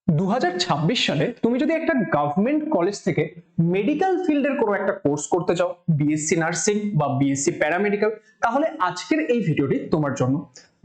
2026 সালে তুমি যদি একটা গভর্নমেন্ট কলেজ থেকে মেডিকেল ফিল্ডের কোনো একটা কোর্স করতে চাও, বিএসসি নার্সিং বা বিএসসি প্যারামেডিক্যাল, তাহলে আজকের এই ভিডিওটি তোমার জন্য।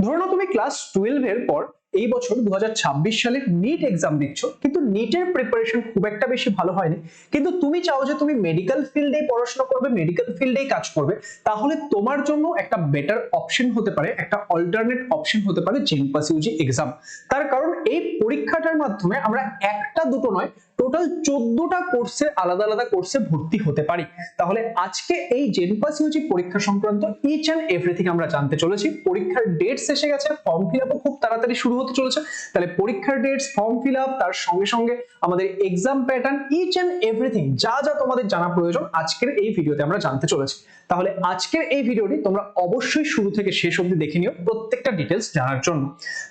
ধরে নাও তুমি ক্লাস 12 এর পর এই বছর 2026 সালে নিট এক্সাম দিচ্ছ, কিন্তু নিটের প্রিপারেশন খুব একটা বেশি ভালো হয়নি, কিন্তু তুমি চাও যে তুমি মেডিকেল ফিল্ডে পড়াশোনা করবে, মেডিকেল ফিল্ডেই কাজ করবে, তাহলে তোমার জন্য একটা বেটার অপশন হতে পারে, একটা অল্টারনেট অপশন হতে পারে জেনপাস ইউজি এক্সাম। তার কারণ এই পরীক্ষাটার মাধ্যমে আমরা একটা দুটো নয়, টোটাল 14টা কোর্সে আলাদা আলাদা কোর্সে ভর্তি হতে পারি। তাহলে আজকে এই জেনপাস ইউজি পরীক্ষা সংক্রান্ত ইচ এন্ড এভরিথিং আমরা জানতে চলেছি। পরীক্ষার ডেটস এসে গেছে, ফর্ম ফিল আপও খুব তাড়াতাড়ি শুরু হতে চলেছে। তাহলে পরীক্ষার ডেটস, ফর্ম ফিল আপ, তার সঙ্গে সঙ্গে আমাদের exam pattern, each and everything যা যা তোমাদের জানা প্রয়োজন আজকের এই ভিডিওতে আমরা জানতে চলেছি। তাহলে আজকের এই ভিডিওটি তোমরা অবশ্যই শুরু থেকে শেষ অবধি দেখে নিও প্রত্যেকটা ডিটেলস জানার জন্য।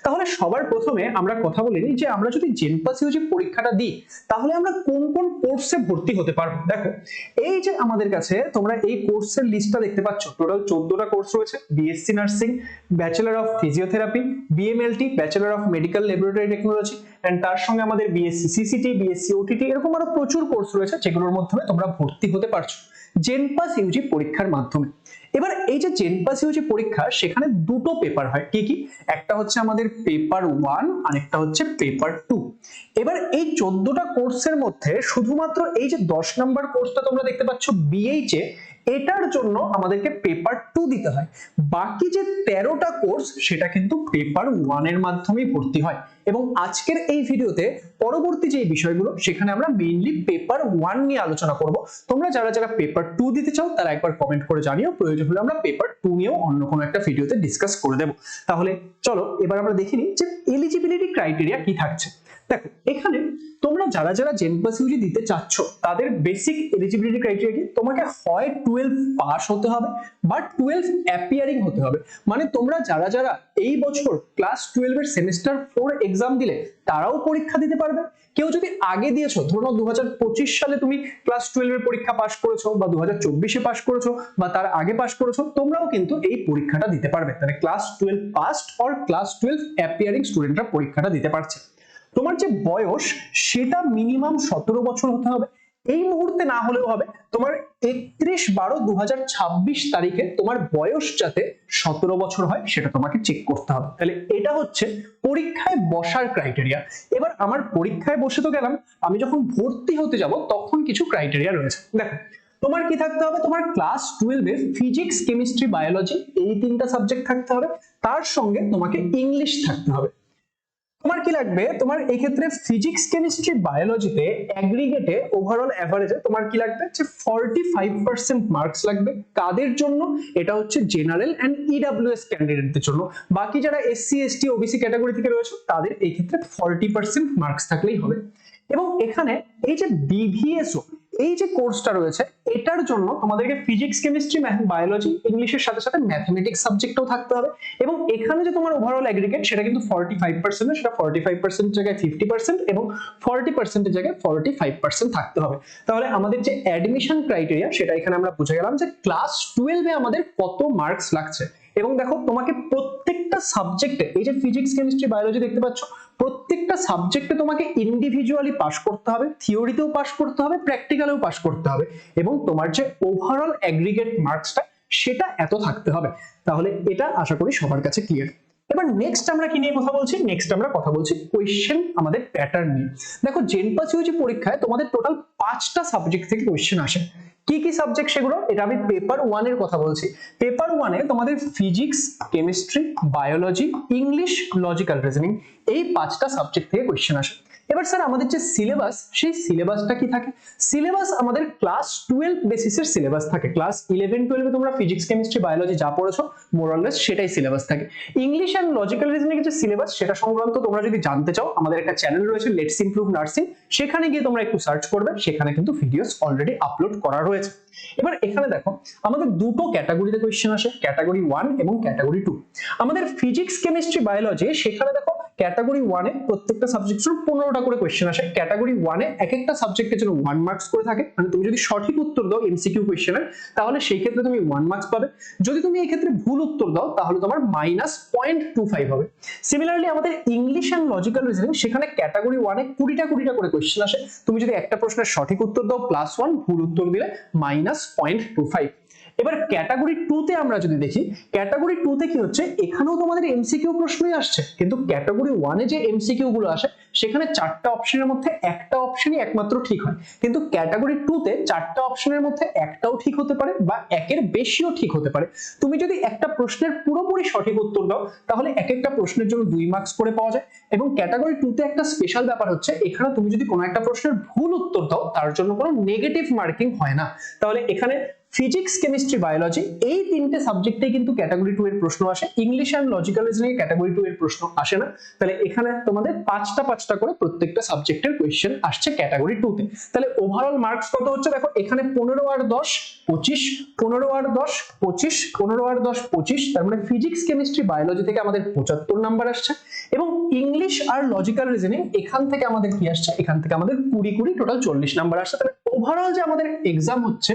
তাহলে সবার প্রথমে আমরা কথা বলে নিই যে আমরা যদি জেনপাস ইউজি পরীক্ষাটা দিই তাহলে আমরা কোন কোন কোর্সে ভর্তি হতে পারবো। দেখো, এই যে আমাদের কাছে তোমরা এই কোর্সের লিস্টটা দেখতে পাচ্ছ, টোটাল 14টা কোর্স রয়েছে। BSc nursing, bachelor of physiotherapy, BMLT bachelor of medical laboratory technology, and তার সঙ্গে আমাদের বিএসসি সিসিটি, বিএসসি ওটিটি, এরকম আরো প্রচুর কোর্স রয়েছে যেগুলোর মাধ্যমে তোমরা ভর্তি হতে পারছো জেনপাস ইউজি পরীক্ষার মাধ্যমে। এবার এই যে জেনপাস ইউজি পরীক্ষা, সেখানে দুটো পেপার হয়। কি কি? একটা হচ্ছে আমাদের পেপার 1, আরেকটা হচ্ছে পেপার 2। এবার এই 14টা কোর্সের মধ্যে শুধুমাত্র এই যে 10 নাম্বার কোর্সটা তোমরা দেখতে পাচ্ছ বিএইচএ, এটার জন্য আমাদেরকে পেপার 2 দিতে হয়। বাকি যে 13টা কোর্স সেটা কিন্তু পেপার 1 এর মাধ্যমেই ভর্তি হয়। এবং আজকের এই ভিডিওতে পরবর্তী যে বিষয়গুলো সেখানে আমরা মেইনলি পেপার 1 নিয়ে আলোচনা করব। তোমরা যারা যারা পেপার 2 দিতে চাও তারা একবার কমেন্ট করে জানিও, প্রয়োজন হলে আমরা পেপার 2 নিয়েও অন্য কোনো একটা ভিডিওতে ডিসকাস করে দেব। তাহলে চলো এবার আমরা দেখে নিই যে এলিজিবিলিটি ক্রাইটেরিয়া কি থাকছে। দেখো, এখানে তোমরা যারা যারা জেনপাস ইউজি দিতে চাচ্ছ তাদের বেসিক এলিজিবিলিটি ক্রাইটেরিয়া কি? তোমাকে হয় 12 পাস হতে হবে বা 12 অ্যাপিয়ারিং হতে হবে। মানে তোমরা যারা যারা এই বছর ক্লাস 12 এর সেমিস্টার 4 এক্সাম দিলে তারাও পরীক্ষা দিতে পারবে। কেউ যদি আগে দিয়েছো, ধরো 2025 সালে তুমি ক্লাস 12 এর পরীক্ষা পাস করেছো, বা 2024 এ পাস করেছো, বা তার আগে পাস করেছো, তোমরাও কিন্তু এই পরীক্ষাটা দিতে পারবে। তাহলে class 12 passed or class 12 appearing স্টুডেন্টরা পরীক্ষাটা দিতে পারছে। তোমার যে বয়স সেটা মিনিমাম 17 বছর হতে হবে। এই মুহূর্তে না হলেও হবে, তোমার 31/12/2026 তারিখে তোমার বয়স যাতে 17 বছর হয় সেটা তোমাকে চেক করতে হবে। তাহলে এটা হচ্ছে পরীক্ষায় বসার ক্রাইটেরিয়া। এবার আমার পরীক্ষায় বসে তো গেলাম, আমি যখন ভর্তি হতে যাব তখন কিছু ক্রাইটেরিয়া রয়েছে। দেখো, তোমার কি থাকতে হবে? তোমার ক্লাস 12 এ ফিজিক্স, কেমিস্ট্রি, বায়োলজি এই 3টা সাবজেক্ট থাকতে হবে। তার সঙ্গে তোমাকে ইংলিশ থাকতে হবে। তোমার কি লাগবে? তোমার এই ক্ষেত্রে ফিজিক্স, কেমিস্ট্রি, বায়োলজিতে অ্যাগ্রিগেটে ওভারঅল এভারেজে তোমার কি লাগবে? যে 45% মার্কস লাগবে। কাদের জন্য? এটা হচ্ছে জেনারেল এন্ড ইডব্লিউএস ক্যান্ডিডেটদের জন্য। বাকি যারা এসসি, এসটি, ওবিসি ক্যাটাগরি থেকে রয়েছে তাদের এই ক্ষেত্রে 40% মার্কস থাকলেই হবে। এবং এখানে এই যে বিভিএসও এই যে কোর্সটা রয়েছে এটার জন্য তোমাদেরকে ফিজিক্স, কেমিস্ট্রি, বায়োলজি, ইংলিশের সাথে সাথে ম্যাথমেটিক্স সাবজেক্টও থাকতে হবে। এবং এখানে যে তোমার ওভারঅল এগ্রিগেট সেটা কিন্তু 45%, সেটা 45% জায়গায় 50% এবং 40% এর জায়গায় 45% থাকতে হবে। তাহলে আমাদের যে অ্যাডমিশন ক্রাইটেরিয়া সেটা এখানে আমরা বুঝে গেলাম যে ক্লাস 12 এ আমাদের কত মার্কস লাগছে। এবং দেখো, তোমাকে প্রত্যেকটা সাবজেক্টে, এই যে ফিজিক্স, কেমিস্ট্রি, বায়োলজি দেখতে পাচ্ছ, প্রত্যেকটা সাবজেক্টে তোমাকে ইন্ডিভিজুয়ালি পাস করতে হবে, থিওরিতেও পাস করতে হবে, প্র্যাকটিক্যালেও পাস করতে হবে। এবং তোমার যে ওভারঅল অ্যাগ্রিগেট মার্কসটা সেটা এত থাকতে হবে। তাহলে এটা আশা করি সবার কাছে ক্লিয়ার। এবার নেক্সট আমরা কি নিয়ে কথা বলছি? নেক্সট আমরা কথা বলছি কোয়েশ্চেন, আমাদের প্যাটার্ন নিয়ে। দেখো, জেনপাস ইউজি পরীক্ষায় তোমাদের টোটাল 5টা সাবজেক্ট থেকে কোয়েশ্চেন আসে। কি কি সাবজেক্ট সেগুলো? এটা আমি পেপার 1 এর কথা বলছি। পেপার 1 এ তোমাদের physics, chemistry, biology, English, logical reasoning এই 5টা সাবজেক্ট থেকে কোয়েশ্চেন আসে। এবার স্যার আমাদের যে সিলেবাস, সেই সিলেবাসটা কি থাকে? সিলেবাস আমাদের ক্লাস 12 বেসিসের সিলেবাস থাকে। ক্লাস 11, 12 এ তোমরা ফিজিক্স, কেমিস্ট্রি, বায়োলজি যা পড়েছো মোরলেস সেটাই সিলেবাস থাকে। ইংলিশ এন্ড লজিক্যাল রিজনিং এর যে সিলেবাস সেটা সংক্রান্ত তোমরা যদি জানতে চাও, আমাদের একটা চ্যানেল রয়েছে লেটস ইমপ্রুভ নার্সিং, সেখানে গিয়ে তোমরা একটু সার্চ করবে, সেখানে কিন্তু ভিডিওস অলরেডি আপলোড করা রয়েছে। এবার এখানে দেখো আমাদের দুটো ক্যাটাগরিতে কোয়েশ্চেন আসে, ক্যাটাগরি 1 এবং ক্যাটাগরি 2। আমাদের ফিজিক্স কেমিস্ট্রি বায়োলজি সেখানে দেখো ক্যাটাগরি 1 এ প্রত্যেকটা সাবজেক্টের 15টা করে কোয়েশ্চেন আসে। ক্যাটাগরি 1 এ এক একটা সাবজেক্টের জন্য 1 মার্কস করে থাকে, মানে তুমি যদি সঠিক উত্তর দাও এমসিকিউ কোয়েশ্চেনের তাহলে সেই ক্ষেত্রে তুমি 1 মার্কস পাবে, যদি তুমি এই ক্ষেত্রে ভুল উত্তর দাও তাহলে তোমার -0.25 হবে। সিমিলারলি আমাদের ইংলিশ এন্ড লজিক্যাল রিজনিং সেখানে ক্যাটাগরি 1 এ 20টা করে কোয়েশ্চেন আসে, তুমি যদি একটা প্রশ্নের সঠিক উত্তর দাও +1, ভুল উত্তর দিলে -0.25। এবার ক্যাটাগরি 2 তে আমরা যদি দেখি, ক্যাটাগরি 2 তে কি হচ্ছে, এখানেও তোমাদের এমসিকিউ প্রশ্নই আসছে, কিন্তু ক্যাটাগরি 1 এ যে এমসিকিউ গুলো আসে সেখানে 4টা অপশনের মধ্যে একটা অপশনই একমাত্র ঠিক হয়, কিন্তু ক্যাটাগরি 2 তে 4টা অপশনের মধ্যে একটাও ঠিক হতে পারে বা একের বেশিও ঠিক হতে পারে। তুমি যদি একটা প্রশ্নের পুরোপুরি সঠিক উত্তর দাও তাহলে এক একটা প্রশ্নের জন্য 2 মার্কস করে পাওয়া যায়। এবং ক্যাটাগরি 2 তে একটা স্পেশাল ব্যাপার হচ্ছে, এখানে তুমি যদি কোনো একটা প্রশ্নের ভুল উত্তর দাও তার জন্য কোনো নেগেটিভ মার্কিং হয় না। তাহলে এখানে ফিজিক্স কেমিস্ট্রি বায়োলজি এই তিনটে সাবজেক্টে কিন্তু ক্যাটাগরি 2 এর প্রশ্ন আসে, English and logical reasoning category 2 এর প্রশ্ন আসে না। তাহলে এখানে তোমাদের 5টা করে প্রত্যেকটা সাবজেক্টের কোশ্চেন আসছে ক্যাটাগরি 2 তে। তাহলে ওভারঅল মার্কস কত হচ্ছে দেখো, এখানে 15 আর 10 25, 15 আর 10 25, 15 আর 10 25, তার মানে ফিজিক্স কেমিস্ট্রি বায়োলজি থেকে আমাদের 75 নাম্বার আসছে, এবং ইংলিশ আর লজিক্যাল রিজনিং এখান থেকে আমাদের কি আসছে, এখান থেকে আমাদের 20 টোটাল 40 নাম্বার আসছে। তাহলে ওভারঅল যে আমাদের এক্সাম হচ্ছে,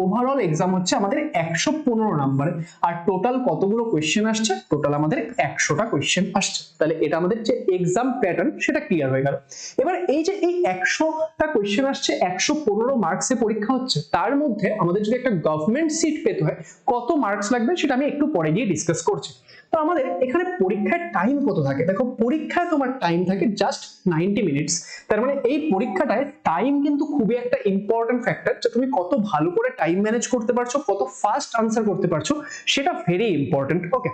ওভারঅল এক্সাম হচ্ছে আমাদের 115 নম্বরে, আর টোটাল কতগুলো কোয়েশ্চেন আসছে, টোটাল আমাদের 100টা কোয়েশ্চেন আসছে। তাহলে এটা আমাদের যে এক্সাম প্যাটার্ন সেটা ক্লিয়ার হয়ে গেল। এবার এই যে এই 100টা কোয়েশ্চেন আসছে, 115 মার্কসে পরীক্ষা হচ্ছে, তার মধ্যে আমাদের যদি একটা গভর্নমেন্ট সিট পেতে হয় কত মার্কস লাগবে সেটা আমি একটু পরে গিয়ে ডিসকাস করছি। তো আমাদের এখানে পরীক্ষার টাইম কত থাকে, দেখো পরীক্ষায় তোমার টাইম থাকে জাস্ট 90 মিনিটস। তার মানে এই পরীক্ষাটায় টাইম কিন্তু খুবই একটা ইম্পর্টেন্ট ফ্যাক্টর, যে তুমি কত ভালো করে টাইম ম্যানেজ করতে পারছো, কত ফাস্ট আনসার করতে পারছো, সেটা ভেরি ইম্পর্টেন্ট। ওকে,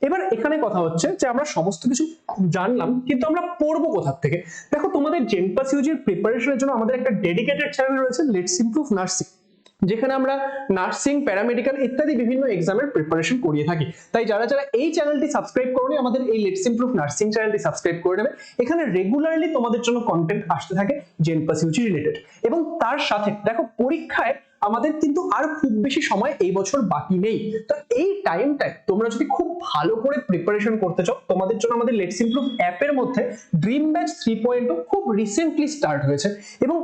এবার এখানে কথা হচ্ছে যে আমরা সমস্ত কিছু জানলাম, কিন্তু আমরা পড়বো কোথা থেকে। দেখো তোমাদের জেনপাস ইউজির প্রিপারেশনের জন্য আমাদের একটা ডেডিকেটেড চ্যানেল রয়েছে, লেটস ইমপ্রুভ নার্সিং, যেখানে আমরা নার্সিং, প্যারামেডিক্যাল ইত্যাদি বিভিন্ন এক্সামের প্রিপারেশন করিয়ে থাকি। তাই যারা যারা এই চ্যানেলটি সাবস্ক্রাইব করোনি, আমাদের এই লেটস ইমপ্রুভ নার্সিং চ্যানেলটি সাবস্ক্রাইব করে নেবে। এখানে রেগুলারলি তোমাদের জন্য কন্টেন্ট আসতে থাকে জেনপাস ইউজি রিলেটেড। এবং তার সাথে দেখো পরীক্ষায় আমাদের কিন্তু আর খুব বেশি সময় এই বছর বাকি নেই, তো এই টাইমটায় তোমরা যদি খুব ভালো করে প্রিপারেশন করতে চাও, তোমাদের জন্য আমাদের লেটস ইমপ্রুভ অ্যাপের মধ্যে ড্রিম ব্যাচ 3.0 খুব রিসেন্টলি স্টার্ট হয়েছে, এবং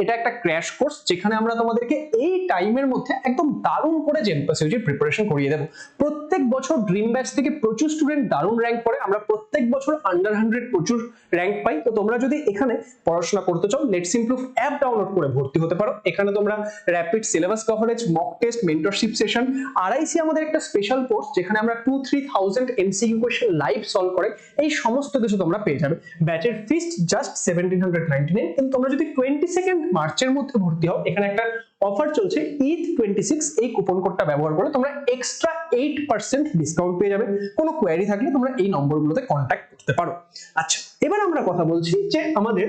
এটা একটা ক্র্যাশ কোর্স যেখানে আমরা তোমাদেরকে এই টাইমের মধ্যে একদম দারুণ করে জেনপাস ইউজির প্রিপারেশন করিয়ে দেবো। প্রত্যেক বছর ড্রিম ব্যাচ থেকে প্রচুর স্টুডেন্ট দারুণ র্যাঙ্ক করে, আমরা প্রত্যেক বছর আন্ডার 100 প্রচুর র্যাঙ্ক পাই। তো তোমরা যদি এখানে পড়াশোনা করতে চাও, লেটস ইমপ্রুভ অ্যাপ ডাউনলোড করে ভর্তি হতে পারো। এখানে তোমরা rapid syllabus coverage, mock test, mentorship session, RIC আমাদের একটা স্পেশাল কোর্স যেখানে আমরা 2-3,000 এমসিকিউ কোশ্চেন লাইভ সলভ করে, এই সমস্ত কিছু তোমরা পেয়ে যাবে। ব্যাচের ফিস জাস্ট 1799, কিন্তু তোমরা যদি 22 মার্চের মধ্যে ভর্তি হও, এখানে একটা অফার চলছে ঈদ 26, এই কুপন কোডটা ব্যবহার করে তোমরা এক্সট্রা 8% ডিসকাউন্ট পেয়ে যাবে। কোনো কোয়েরি থাকলে তোমরা এই নম্বরগুলোতে কন্ট্যাক্ট করতে পারো। আচ্ছা, এবার আমরা কথা বলছি যে আমাদের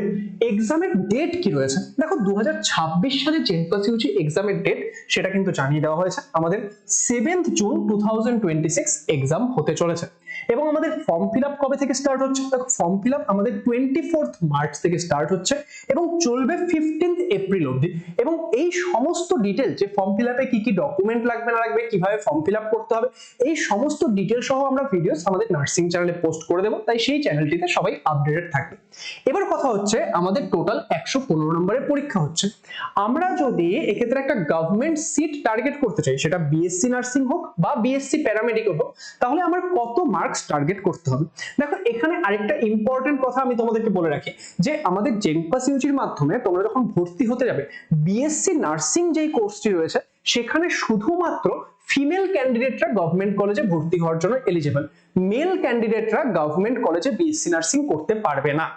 এক্সামের ডেট কি রয়েছে। দেখো 2026 সালে জেনপাস ইউজি এক্সামের ডেট সেটা কিন্তু জানিয়ে দেওয়া হয়েছে, আমাদের 7th জুন 2026 এক্সাম হতে চলেছে। এবং আমাদের ফর্ম ফিল আপ কবে থেকে স্টার্ট হচ্ছে, দেখো ফর্ম ফিল আপ আমাদের 24 মার্চ থেকে স্টার্ট হচ্ছে এবং চলবে 15 এপ্রিল অবধি। এবং এই সমস্ত ডিটেল, যে ফর্ম ফিল আপে কি কি ডকুমেন্ট লাগবে না লাগবে, কিভাবে ফর্ম ফিল আপ করতে হবে, এই সমস্ত ডিটেল সহ আমরা ভিডিওস আমাদের নার্সিং চ্যানেলে পোস্ট করে দেবো, তাই সেই চ্যানেলটিতে সবাই আপডেটেড থাকবে। এবার কথা হচ্ছে আমাদের টোটাল 115 নম্বরের পরীক্ষা হচ্ছে। আমরা যদি এক্ষেত্রে একটা গভর্নমেন্ট সিট টার্গেট করতে চাই, সেটা বিএসসি নার্সিং হোক বা বিএসসি প্যারামেডিক্যাল হোক, তাহলে আমার কত মার্কস টার্গেট করতে হবে। দেখো এখানে আরেকটা ইম্পর্টেন্ট কথা আমি তোমাদেরকে বলে রাখি, যে আমাদের জেনপাস ইউজির মাধ্যমে তোমরা যখন ভর্তি হতে যাবে, বিএসসি নার্সিং যেই কোর্সটি রয়েছে সেখানে শুধুমাত্র ফিমেল ক্যান্ডিডেটরা গভর্নমেন্ট কলেজে ভর্তি হওয়ার জন্য এলিজিবল, মেল ক্যান্ডিডেটরা গভর্নমেন্ট কলেজে বিএসসি নার্সিং করতে পারবে না।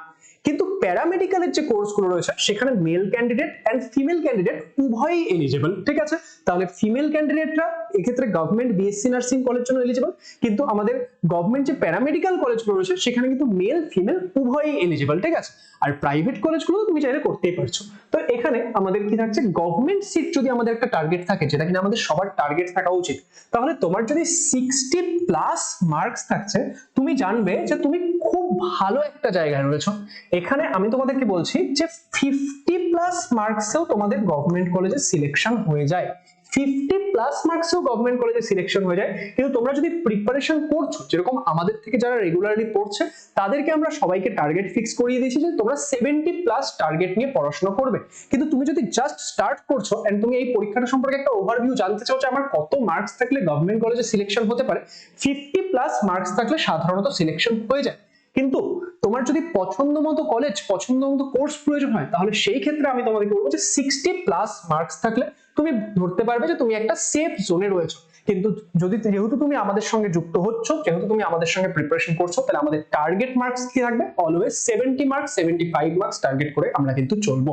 কিন্তু প্যারামেডিক্যালের যে কোর্সগুলো রয়েছে সেখানে male candidate and female candidate উভয়ই এলিজিবল, ঠিক আছে। তাহলে ফিমেল ক্যান্ডিডেটরা এক্ষেত্রে গভর্নমেন্ট বিএসসি নার্সিং কলেজের জন্য এলিজিবল, কিন্তু আমাদের গভর্নমেন্ট যে প্যারামেডিক্যাল কলেজগুলো রয়েছে সেখানে কিন্তু মেল ফিমেল উভয়ই এলিজিবল, ঠিক আছে। আর প্রাইভেট কলেজগুলো তুমি চাইলে করতেই পারছো। তো এখানে আমাদের কি থাকছে, গভর্নমেন্ট সিট যদি আমাদের একটা টার্গেট থাকে, যেটা কিনা আমাদের সবার টার্গেট থাকা উচিত, তাহলে তোমার যদি 60+ মার্কস থাকছে, তুমি জানবে যে তুমি খুব ভালো একটা জায়গায় রয়েছো। এখানে আমি তোমাদেরকে বলছি যে 50+ মার্কসেও তোমাদের গভর্নমেন্ট কলেজে সিলেকশন হয়ে যায়। 50+ মার্কসেও গভর্নমেন্ট কলেজে সিলেকশন হয়ে যায়। কিন্তু তোমরা যদি প্রিপারেশন করছো, যেরকম আমাদের থেকে যারা রেগুলারলি পড়ছে তাদেরকে আমরা সবাইকে টার্গেট ফিক্স করিয়ে দিয়েছি যে তোমরা 70+ টার্গেট নিয়ে পড়াশোনা করবে। কিন্তু তুমি যদি জাস্ট স্টার্ট করছো এন্ড তুমি এই পরীক্ষাটা সম্পর্কে একটা ওভারভিউ জানতে চাও যে আমার কত মার্কস থাকলে গভর্নমেন্ট কলেজে সিলেকশন হতে পারে, 50+ মার্কস থাকলে সাধারণত সিলেকশন হয়ে যায়। কিন্তু তোমার যদি পছন্দ মতো কলেজ, পছন্দ মতো কোর্স প্রয়োজন হয়, তাহলে সেই ক্ষেত্রে আমি তোমাদেরকে বলবো যে 60+ মার্কস থাকলে তুমি ধরতে পারবে যে তুমি একটা সেফ জোনে রয়েছো। কিন্তু যেহেতু তুমি আমাদের সঙ্গে যুক্ত হচ্ছ, যেহেতু তুমি আমাদের সঙ্গে প্রিপারেশন করছো, তাহলে আমাদের টার্গেট মার্কস কি থাকবে? অলওয়েজ 70 মার্কস, 75 মার্কস টার্গেট করে আমরা কিন্তু চলবো।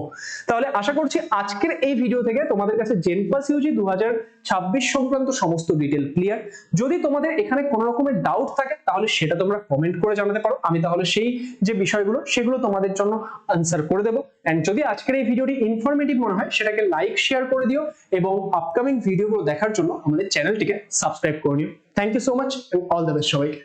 তাহলে আশা করছি আজকের এই ভিডিও থেকে তোমাদের কাছে জেনপাস ইউজি 2026 সংক্রান্ত সমস্ত ডিটেল ক্লিয়ার। যদি তোমাদের এখানে কোনো রকমের ডাউট থাকে তাহলে সেটা তোমরা কমেন্ট করে জানাতে পারো, আমি তাহলে সেই যে বিষয়গুলো সেগুলো তোমাদের জন্য আনসার করে দেবো। এন্ড যদি আজকের এই ভিডিওটি ইনফরমেটিভ মনে হয় সেটাকে লাইক শেয়ার করে দিও এবং আপকামিং ভিডিওগুলো দেখার জন্য আমাদের চ্যানেলটিকে সাবস্ক্রাইব করে নিও। Thank you so much and all the best সবাইকে।